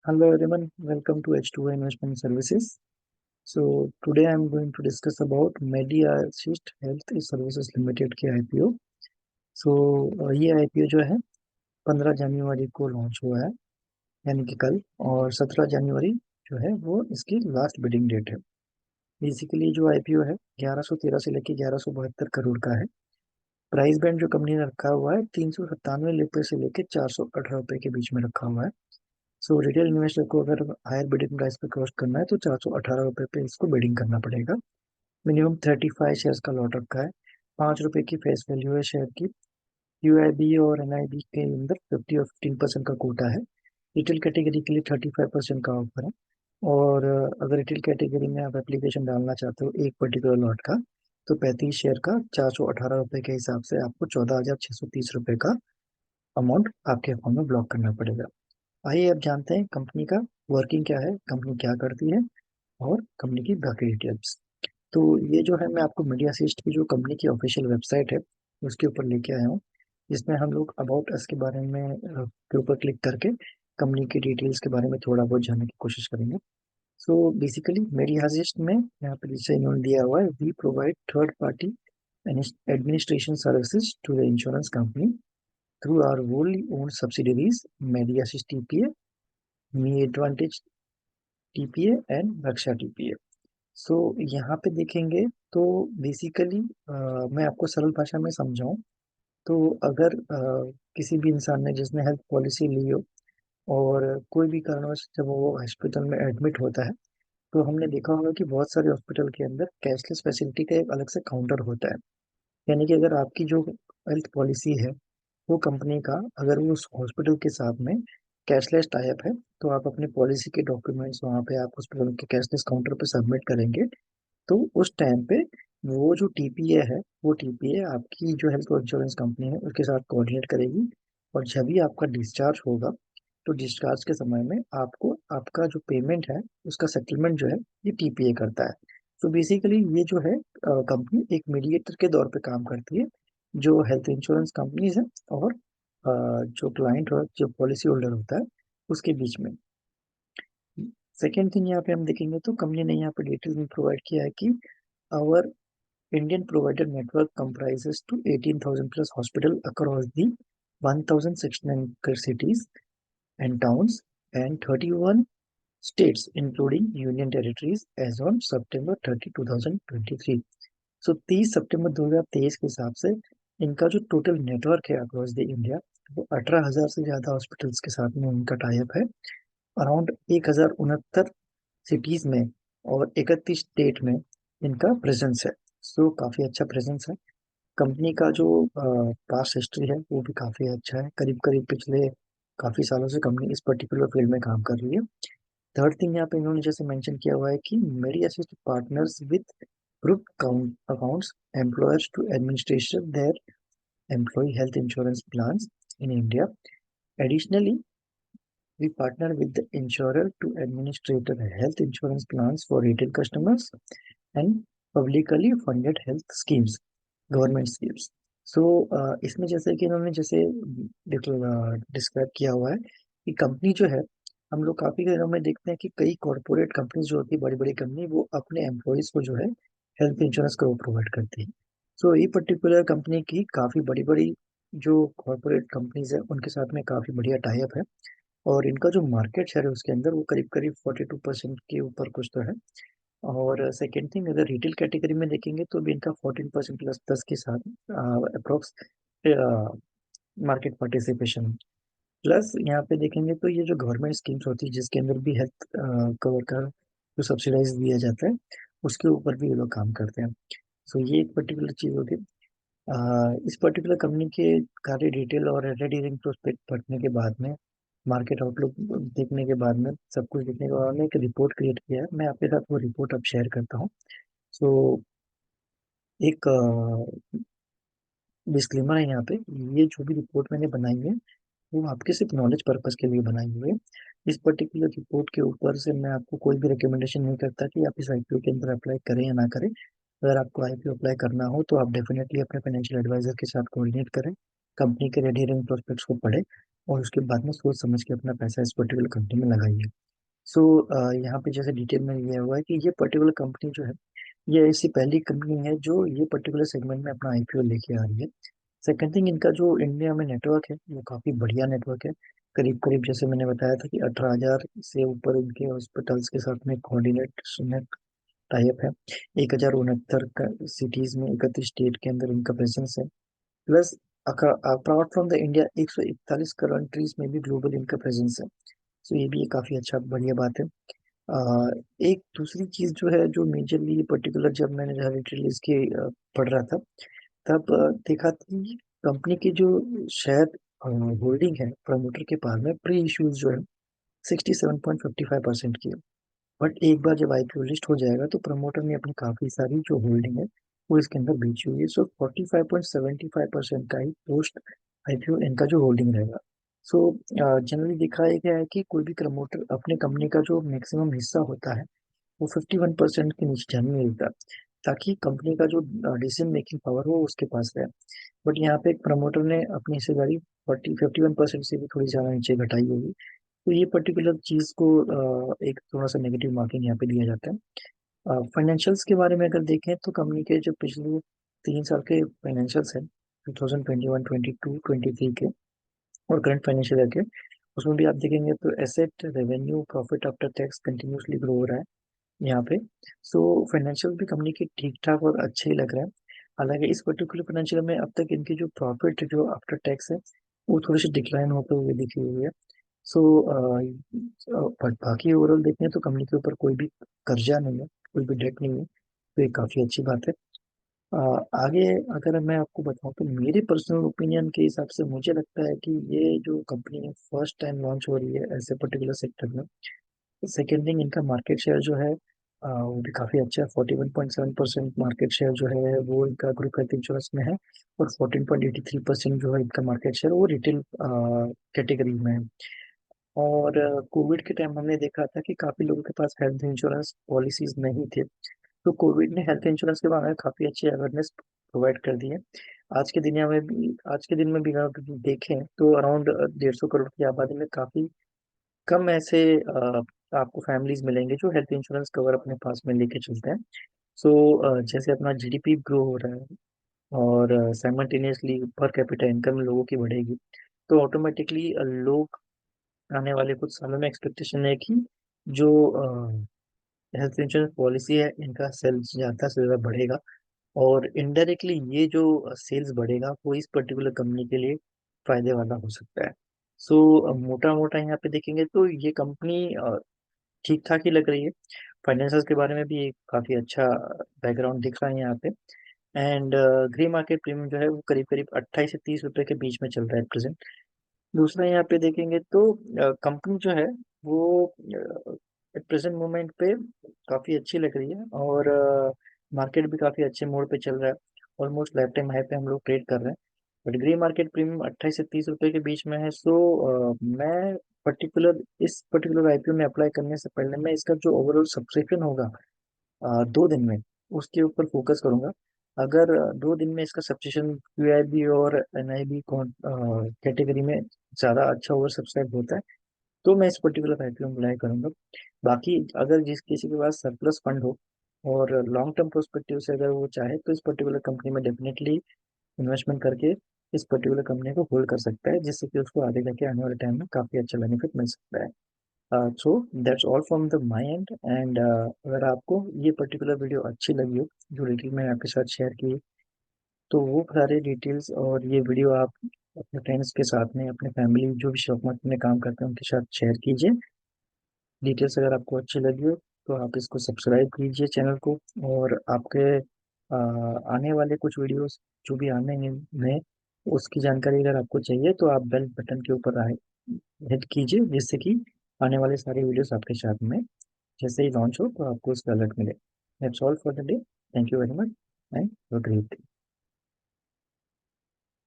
Hello everyone, welcome to H2O Investment Services. So today I'm going to discuss about Mediassist Health Services Limited के IPO. ये IPO जो है 15 जनवरी को launch हुआ है, यानी कि कल, और 17 जनवरी जो है वो इसकी लास्ट बिडिंग डेट है। बेसिकली जो IPO है 1113 से लेके 1172 करोड़ का है। प्राइस बैंड जो कंपनी ने रखा हुआ है 397 रुपये से लेके 418 रुपये के बीच में रखा हुआ है। सो रिटेल इन्वेस्टर को अगर हायर बिडिंग प्राइस पे क्रॉस करना है तो 418 रुपये पे इसको बिडिंग करना पड़ेगा। मिनिमम 35 शेयर्स का लॉट रखा है। 5 रुपये की फेस वैल्यू है शेयर की। यूआईबी और एनआईबी के अंदर 50 और 15% का कोटा है। रिटेल कैटेगरी के लिए 35% का ऑफर है। और अगर रिटेल कैटेगरी में आप एप्लीकेशन डालना चाहते हो एक पर्टिकुलर लॉट का, तो 35 शेयर का 418 रुपये के हिसाब से आपको 14,630 रुपये का अमाउंट आपके अकाउंट में ब्लॉक करना पड़ेगा। आइए अब जानते हैं कंपनी का वर्किंग क्या है, कंपनी क्या करती है और कंपनी की बाकी डिटेल्स। तो ये जो है मैं आपको मीडिया असिस्ट की जो कंपनी की ऑफिशियल वेबसाइट है उसके ऊपर लेके आया हूँ। इसमें हम लोग अबाउट अस के बारे में के ऊपर क्लिक करके कंपनी की डिटेल्स के बारे में थोड़ा बहुत जानने की कोशिश करेंगे। सो बेसिकली मीडिया असिस्ट में यहाँ पे जैसे इन्होंने दिया हुआ है, we provide third party administration services to the insurance company through our wholly owned subsidiaries Mediassist TPA, Medvantage TPA and Raksha TPA. So यहाँ पे देखेंगे तो बेसिकली मैं आपको सरल भाषा में समझाऊं तो अगर किसी भी इंसान ने जिसने हेल्थ पॉलिसी ली हो और कोई भी कारणवश जब वो हॉस्पिटल में एडमिट होता है, तो हमने देखा होगा कि बहुत सारे हॉस्पिटल के अंदर कैशलेस फैसिलिटी का एक अलग से काउंटर होता है। यानी कि अगर आपकी जो हेल्थ पॉलिसी है वो कंपनी का, अगर वो उस हॉस्पिटल के साथ में कैशलेस टाइप है, तो आप अपने पॉलिसी के डॉक्यूमेंट्स वहाँ पे आप हॉस्पिटल के कैशलेस काउंटर पे सबमिट करेंगे। तो उस टाइम पे वो जो टीपीए है, वो टीपीए आपकी जो हेल्थ इंश्योरेंस कंपनी है उसके साथ कोऑर्डिनेट करेगी। और जब भी आपका डिस्चार्ज होगा, तो डिस्चार्ज के समय में आपको आपका जो पेमेंट है उसका सेटलमेंट जो है ये टीपीए करता है। तो बेसिकली ये जो है कंपनी एक मीडिएटर के तौर पे काम करती है, जो हेल्थ इंश्योरेंस कंपनीज है और जो क्लाइंट और जो पॉलिसी होल्डर होता है उसके बीच में। सेकेंड थिंग यहाँ पे हम देखेंगे तो कंपनी ने यहाँ पे डिटेल में प्रोवाइड किया है कि our Indian provider network comprises to 18,000 plus hospital across the 1,600 cities and towns and 31 states including union territories as on September 30, 2023। सो 30 सितंबर 2023 के हिसाब से इनका जो टोटल नेटवर्क है अक्रॉस द इंडिया, वो 18,000 से ज्यादा हॉस्पिटल्स के साथ में उनका टाइप है। अराउंड 1,069 सिटीज में और 31 स्टेट में इनका प्रेजेंस है। सो काफी अच्छा प्रेजेंस है। कंपनी का जो पास्ट हिस्ट्री है वो भी काफी अच्छा है। करीब करीब पिछले काफी सालों से कंपनी इस पर्टिकुलर फील्ड में काम कर रही है। थर्ड थिंग यहाँ पे इन्होंने जैसे मेंशन किया हुआ है कि मेरी assist partners with group accounts employers to administration their employ health insurance plans in India. Additionally, we partner with the insurer to administer health insurance plans for retail customers and publicly funded health schemes, government schemes. So इसमें जैसे कि इन्होंने जैसे describe किया हुआ है कि company जो है, हम लोग काफी घरों में देखते हैं कि कई कॉरपोरेट कंपनीज जो होती है, बड़ी बड़ी कंपनी, वो अपने एम्प्लॉयज को जो है हेल्थ इंश्योरेंस को प्रोवाइड करती है। सो ये पर्टिकुलर कंपनी की काफी बड़ी बड़ी जो कॉरपोरेट कंपनीज है उनके साथ में काफी बढ़िया टाइप है। और इनका जो मार्केट शेयर है उसके अंदर वो करीब करीब 42% के ऊपर कुछ तो है। और सेकेंड थिंग, अगर रिटेल कैटेगरी में देखेंगे तो भी इनका 14% प्लस 10 के साथ अप्रोक्स मार्केट पार्टिसिपेशन। प्लस यहाँ पे देखेंगे तो ये जो गवर्नमेंट स्कीम्स होती है जिसके अंदर भी हेल्थ कवर का जो सब्सिडाइज दिया जाता है उसके ऊपर भी ये लोग काम करते हैं। सो ये एक पर्टिकुलर चीज होगी। इस पर्टिकुलर कंपनी के सारे डिटेल और रेड हियरिंग प्रोस्पेक्ट पढ़ने के बाद में, मार्केट आउटलुक देखने के बाद में, सब कुछ देखने के बाद में एक रिपोर्ट क्रिएट किया है। मैं आपके साथ वो रिपोर्ट अब शेयर करता हूँ। सो एक डिस्क्लेमर है यहाँ पे, ये जो भी रिपोर्ट मैंने बनाई है वो आपके सिर्फ नॉलेज पर्पस के लिए बनाई हुई है। इस पर्टिकुलर रिपोर्ट के ऊपर से मैं आपको कोई भी रिकमेंडेशन नहीं करता कि आप इस आईपीओ के अंदर अप्लाई करें या ना करें। अगर आपको आईपीओ अप्लाई करना हो तो आप डेफिनेटली अपने फाइनेंशियल एडवाइजर के साथ कोऑर्डिनेट करें, कंपनी के रेड हियरिंग प्रोस्पेक्ट्स को पढ़ें। और उसके बाद में सोच समझ के अपना पैसा इस पर्टिकुलर कंपनी में लगाइए। सो यहाँ पे जैसे डिटेल में ये हुआ है कि ये पर्टिकुलर कंपनी जो है, ये ऐसी पहली कंपनी है जो ये पर्टिकुलर सेगमेंट में अपना आईपीओ लेके आ रही है। सेकंड थिंग, इनका जो इंडिया में नेटवर्क है वो काफ़ी बढ़िया नेटवर्क है। करीब करीब जैसे मैंने बताया था कि 18,000 से ऊपर इनके हॉस्पिटल्स के साथ में कोऑर्डिनेट टाइप है। 1,069 का सिटीज में 31 स्टेट के अंदर इनका प्रेजेंस है। Plus apart from the India 141 countries में भी ग्लोबल इनका प्रेजेंस है। सो ये भी एक काफ़ी अच्छा बढ़िया बात है। अ, एक दूसरी चीज़ जो है, जो मेजरली पर्टिकुलर जब मैंने जहाँ लिटरली इसके पढ़ रहा था, तब देखा कि कंपनी की जो शेयर होल्डिंग है प्रमोटर के पास में प्री इश्यूज जो है 67.55% की है। बट एक बार जब आईपीओ लिस्ट हो जाएगा तो प्रमोटर ने अपनी काफी सारी जो होल्डिंग है वो इसके अंदर बेची हुई है। सो 45.75% का ही पोस्ट आईपीओ इनका जो होल्डिंग रहेगा। सो जनरली देखा गया है कि कोई भी प्रमोटर अपने कंपनी का जो मैक्सिमम हिस्सा होता है वो 51% के नीचे जाने नहीं देता, ताकि कंपनी का जो डिसीजन मेकिंग पावर हो उसके पास रहे। बट यहाँ पे एक प्रमोटर ने अपनी हिस्सेदारी 51% से भी थोड़ी ज्यादा नीचे घटाई होगी। तो ये पर्टिकुलर चीज को एक थोड़ा सा नेगेटिव मार्किंग यहाँ पे दिया जाता है। फाइनेंशियल्स के बारे में अगर देखें तो कंपनी के जो पिछले 3 साल के फाइनेंशियल्स हैं, 2021, 22, 23 के और करंट फाइनेंशियल ईयर के, उसमें भी आप देखेंगे तो asset, revenue, profit after tax continuously grow हो रहा है यहाँ पे। सो फाइनेंशियल भी कंपनी के ठीक ठाक और अच्छे ही लग रहा है। हालांकि इस पर्टिकुलर फाइनेंशियल में अब तक इनकी जो प्रॉफिट जो आफ्टर टैक्स है वो थोड़ी सी डिक्लाइन होते हुए दिखी हुई है। सो बाकी ओवरऑल देखें तो कंपनी के ऊपर कोई भी कर्जा नहीं है, कोई भी डेट नहीं है, तो ये काफ़ी अच्छी बात है। अ, आगे अगर मैं आपको बताऊं तो मेरे पर्सनल ओपिनियन के हिसाब से मुझे लगता है कि ये जो कंपनी है फर्स्ट टाइम लॉन्च हो रही है ऐसे पर्टिकुलर सेक्टर में। सेकेंड थिंग, इनका मार्केट शेयर जो है वो भी काफ़ी अच्छा है। 41.7% मार्केट शेयर जो है वो इनका ग्रुप हेल्थ इंश्योरेंस में है। और 14.83% जो है इनका मार्केट शेयर वो रिटेल कैटेगरी में है। और कोविड के टाइम हमने देखा था कि काफी लोगों के पास हेल्थ इंश्योरेंस पॉलिसीज नहीं थे। तो कोविड ने हेल्थ इंश्योरेंस के बारे में काफी अच्छी अवेयरनेस प्रोवाइड कर दी है। आज के दिन में भी अगर देखें तो अराउंड 150 करोड़ की आबादी में काफी कम ऐसे आपको फैमिलीज मिलेंगे जो हेल्थ इंश्योरेंस कवर अपने पास में लेके चलते हैं। सो जैसे अपना जीडीपी ग्रो हो रहा है और साइमल्टेनियसली पर कैपिटा इनकम लोगों की बढ़ेगी, तो ऑटोमेटिकली लोग आने वाले कुछ सालों में एक्सपेक्टेशन है कि जो हेल्थ इंश्योरेंस पॉलिसी है इनका सेल्स ज्यादा से ज्यादा बढ़ेगा। और इनडायरेक्टली ये जो सेल्स बढ़ेगा वो इस पर्टिकुलर कंपनी के लिए फायदे वाला हो सकता है। सो मोटा मोटा यहाँ पे देखेंगे तो ये कंपनी ठीक ठाक ही लग रही है। फाइनेंसियल्स के बारे में भी एक काफी अच्छा बैकग्राउंड दिख रहा है यहाँ पे। एंड ग्रे मार्केट प्रीमियम जो है वो करीब करीब 28 से 30 रुपए के बीच में चल रहा है प्रेजेंट। दूसरा यहाँ पे देखेंगे तो कंपनी जो है वो एट प्रेजेंट मोमेंट पे काफ़ी अच्छी लग रही है। और मार्केट भी काफ़ी अच्छे मोड पे चल रहा है। ऑलमोस्ट लाइफ टाइम हाई पे हम लोग ट्रेड कर रहे हैं। बट ग्रे मार्केट प्रीमियम 28 से 30 रुपए के बीच में है। सो मैं इस पर्टिकुलर आईपीओ में अप्लाई करने से पहले मैं इसका जो ओवरऑल सब्सक्रिप्शन होगा 2 दिन में, उसके ऊपर फोकस करूंगा। अगर 2 दिन में इसका सब्सक्रिप्शन क्यूआईबी और एनआईबी कैटेगरी में ज़्यादा अच्छा ओवर सब्सक्राइब होता है तो मैं इस पर्टिकुलर आईपीओ में अप्लाई करूंगा। बाकी अगर जिस किसी के पास सरप्लस फंड हो और लॉन्ग टर्म प्रोस्पेक्टिव से अगर वो चाहे तो इस पर्टिकुलर कंपनी में डेफिनेटली इन्वेस्टमेंट करके इस पर्टिकुलर कंपनी को होल्ड कर सकता है, जिससे कि उसको आगे जाके आने वाले टाइम में काफ़ी अच्छा बेनिफिट मिल सकता है। So that's all from the my and. And अगर आपको ये पर्टिकुलर वीडियो अच्छी लगी हो जो डिटेल मैंने आपके साथ शेयर की, तो वो सारे डिटेल्स और ये वीडियो आप अपने फ्रेंड्स के साथ में, अपने फैमिली जो भी शेयर मार्केट में काम करते हैं उनके साथ शेयर कीजिए। डिटेल्स अगर आपको अच्छी लगी हो तो आप इसको सब्सक्राइब कीजिए चैनल को। और आपके आने वाले कुछ वीडियोस जो भी आने हैं नए, उसकी जानकारी अगर आपको चाहिए तो आप बेल बटन के ऊपर हिट कीजिए, जिससे कि आने वाले सारे वीडियोस आपके साथ में जैसे ही लॉन्च हो तो आपको उसका अलर्ट मिले। That's all for the day. Thank you very much and have a great day.